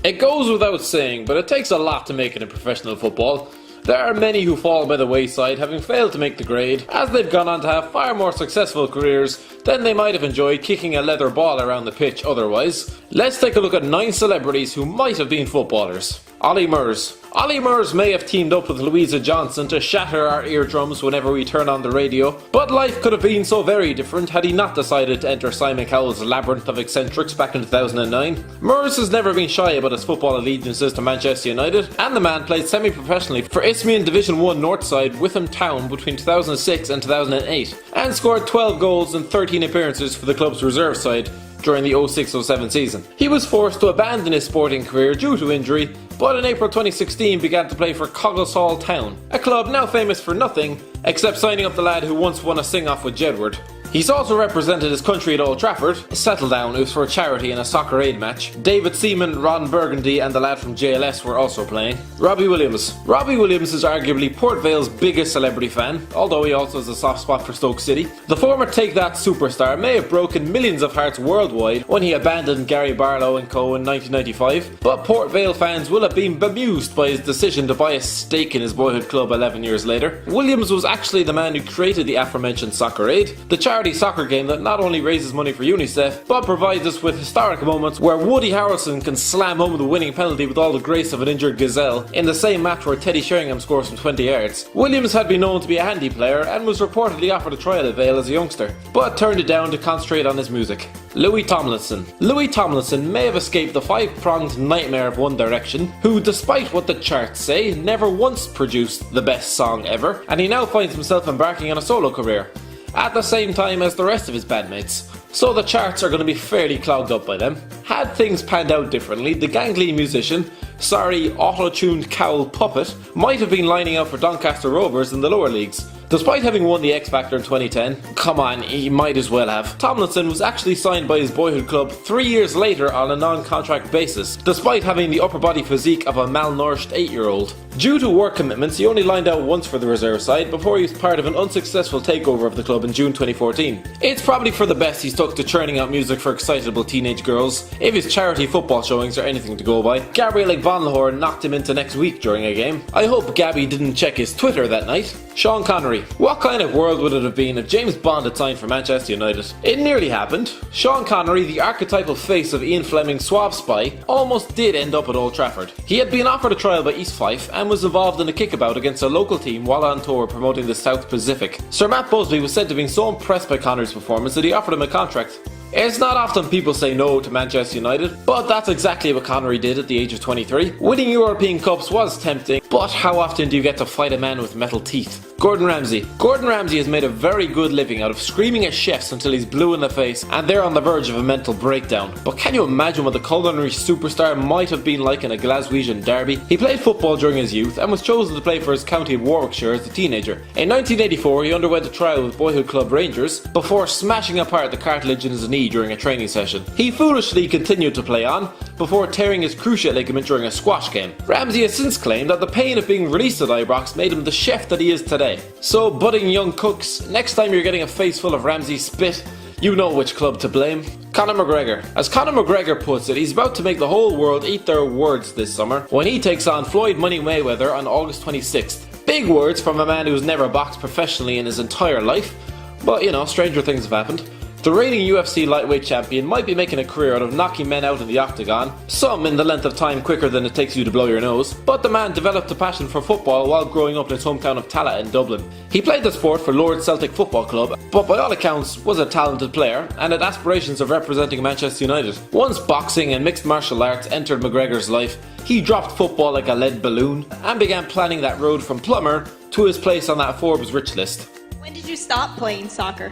It goes without saying, but it takes a lot to make it in professional football. There are many who fall by the wayside, having failed to make the grade, as they've gone on to have far more successful careers than they might have enjoyed kicking a leather ball around the pitch otherwise. Let's take a look at 9 celebrities who might have been footballers. Ollie Murs. Ollie Murs may have teamed up with Louisa Johnson to shatter our eardrums whenever we turn on the radio, but life could have been so very different had he not decided to enter Simon Cowell's labyrinth of eccentrics back in 2009. Murs has never been shy about his football allegiances to Manchester United, and the man played semi-professionally for Isthmian Division 1 Northside Witham Town between 2006 and 2008, and scored 12 goals in 13 appearances for the club's reserve side during the 06-07 season. He was forced to abandon his sporting career due to injury, but in April 2016 began to play for Coggeshall Town, a club now famous for nothing except signing up the lad who once won a sing-off with Jedward. He's also represented his country at Old Trafford. Settle Down, it was for a charity in a soccer aid match. David Seaman, Ron Burgundy and the lad from JLS were also playing. Robbie Williams. Robbie Williams is arguably Port Vale's biggest celebrity fan, although he also has a soft spot for Stoke City. The former Take That superstar may have broken millions of hearts worldwide when he abandoned Gary Barlow and co in 1995, but Port Vale fans will have been bemused by his decision to buy a stake in his boyhood club 11 years later. Williams was actually the man who created the aforementioned Soccer Aid, the charity soccer game that not only raises money for UNICEF, but provides us with historic moments where Woody Harrelson can slam home the winning penalty with all the grace of an injured gazelle in the same match where Teddy Sheringham scores from 20 yards. Williams had been known to be a handy player and was reportedly offered a trial at Vale as a youngster, but turned it down to concentrate on his music. Louis Tomlinson. Louis Tomlinson may have escaped the 5-pronged nightmare of One Direction, who, despite what the charts say, never once produced the best song ever, and he now finds himself embarking on a solo career at the same time as the rest of his bandmates, so the charts are going to be fairly clogged up by them. Had things panned out differently, the gangly musician, auto-tuned Cowell puppet, might have been lining up for Doncaster Rovers in the lower leagues. Despite having won the X Factor in 2010, come on, he might as well have. Tomlinson was actually signed by his boyhood club 3 years later on a non-contract basis, despite having the upper body physique of a malnourished 8-year-old. Due to work commitments, he only lined out once for the reserve side before he was part of an unsuccessful takeover of the club in June 2014. It's probably for the best he's stuck to churning out music for excitable teenage girls, if his charity football showings are anything to go by. Gabriel Von Lahore knocked him into next week during a game. I hope Gabby didn't check his Twitter that night. Sean Connery. What kind of world would it have been if James Bond had signed for Manchester United? It nearly happened. Sean Connery, the archetypal face of Ian Fleming's Suave Spy, almost did end up at Old Trafford. He had been offered a trial by East Fife and was involved in a kickabout against a local team while on tour promoting the South Pacific. Sir Matt Busby was said to have been so impressed by Connery's performance that he offered him a contract. It's not often people say no to Manchester United, but that's exactly what Connery did at the age of 23. Winning European Cups was tempting, but how often do you get to fight a man with metal teeth? Gordon Ramsay. Gordon Ramsay has made a very good living out of screaming at chefs until he's blue in the face and they're on the verge of a mental breakdown. But can you imagine what the culinary superstar might have been like in a Glaswegian derby? He played football during his youth and was chosen to play for his county of Warwickshire as a teenager. In 1984 he underwent a trial with boyhood club Rangers before smashing apart the cartilage in his knee during a training session. He foolishly continued to play on before tearing his cruciate ligament during a squash game. Ramsay has since claimed that the pain of being released at Ibrox made him the chef that he is today. So budding young cooks, next time you're getting a face full of Ramsay spit, you know which club to blame. Conor McGregor. As Conor McGregor puts it, he's about to make the whole world eat their words this summer when he takes on Floyd Money Mayweather on August 26th. Big words from a man who's never boxed professionally in his entire life, but you know, stranger things have happened. The reigning UFC lightweight champion might be making a career out of knocking men out in the octagon, some in the length of time quicker than it takes you to blow your nose, but the man developed a passion for football while growing up in his hometown of Tallaght in Dublin. He played the sport for Lord Celtic Football Club, but by all accounts was a talented player and had aspirations of representing Manchester United. Once boxing and mixed martial arts entered McGregor's life, he dropped football like a lead balloon and began planning that road from plumber to his place on that Forbes rich list. When did you stop playing soccer?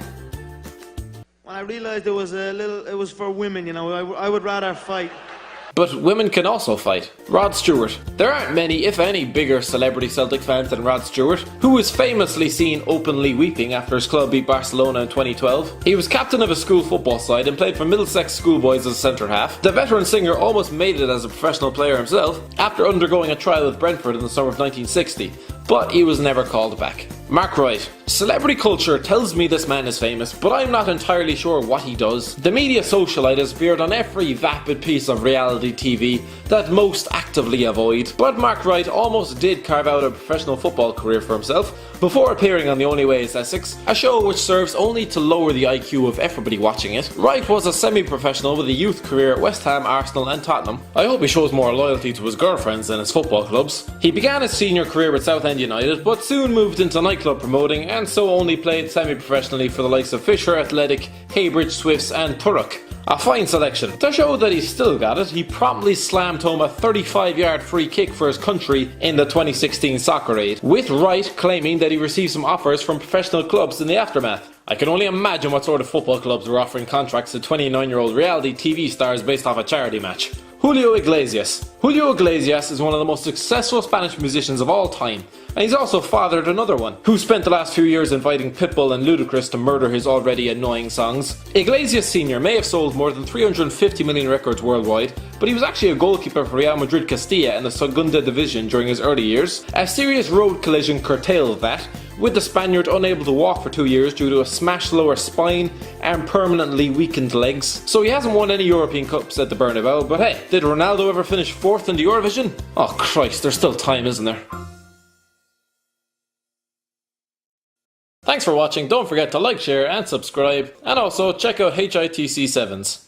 When I realised it was for women, you know, I would rather fight. But women can also fight. Rod Stewart. There aren't many, if any, bigger celebrity Celtic fans than Rod Stewart, who was famously seen openly weeping after his club beat Barcelona in 2012. He was captain of his school football side and played for Middlesex schoolboys as a centre-half. The veteran singer almost made it as a professional player himself after undergoing a trial with Brentford in the summer of 1960, but he was never called back. Mark Wright. Celebrity culture tells me this man is famous, but I'm not entirely sure what he does. The media socialite has appeared on every vapid piece of reality TV that most actively avoid, but Mark Wright almost did carve out a professional football career for himself before appearing on The Only Way is Essex, a show which serves only to lower the IQ of everybody watching it. Wright was a semi-professional with a youth career at West Ham, Arsenal and Tottenham. I hope he shows more loyalty to his girlfriends than his football clubs. He began his senior career with Southend United, but soon moved into nightclub promoting and so only played semi-professionally for the likes of Fisher, Athletic, Heybridge, Swifts and Thurrock. A fine selection. To show that he's still got it, he promptly slammed home a 35-yard free kick for his country in the 2016 Soccer Aid, with Wright claiming that he received some offers from professional clubs in the aftermath. I can only imagine what sort of football clubs were offering contracts to 29-year-old reality TV stars based off a charity match. Julio Iglesias. Julio Iglesias is one of the most successful Spanish musicians of all time, and he's also fathered another one, who spent the last few years inviting Pitbull and Ludacris to murder his already annoying songs. Iglesias Sr. may have sold more than 350 million records worldwide, but he was actually a goalkeeper for Real Madrid Castilla in the Segunda Division during his early years. A serious road collision curtailed that, with the Spaniard unable to walk for 2 years due to a smashed lower spine and permanently weakened legs. So he hasn't won any European Cups at the Bernabeu, but hey, did Ronaldo ever finish 4th in the Eurovision? Oh Christ, there's still time, isn't there? Thanks for watching, don't forget to like, share and subscribe, and also check out HITC 7s.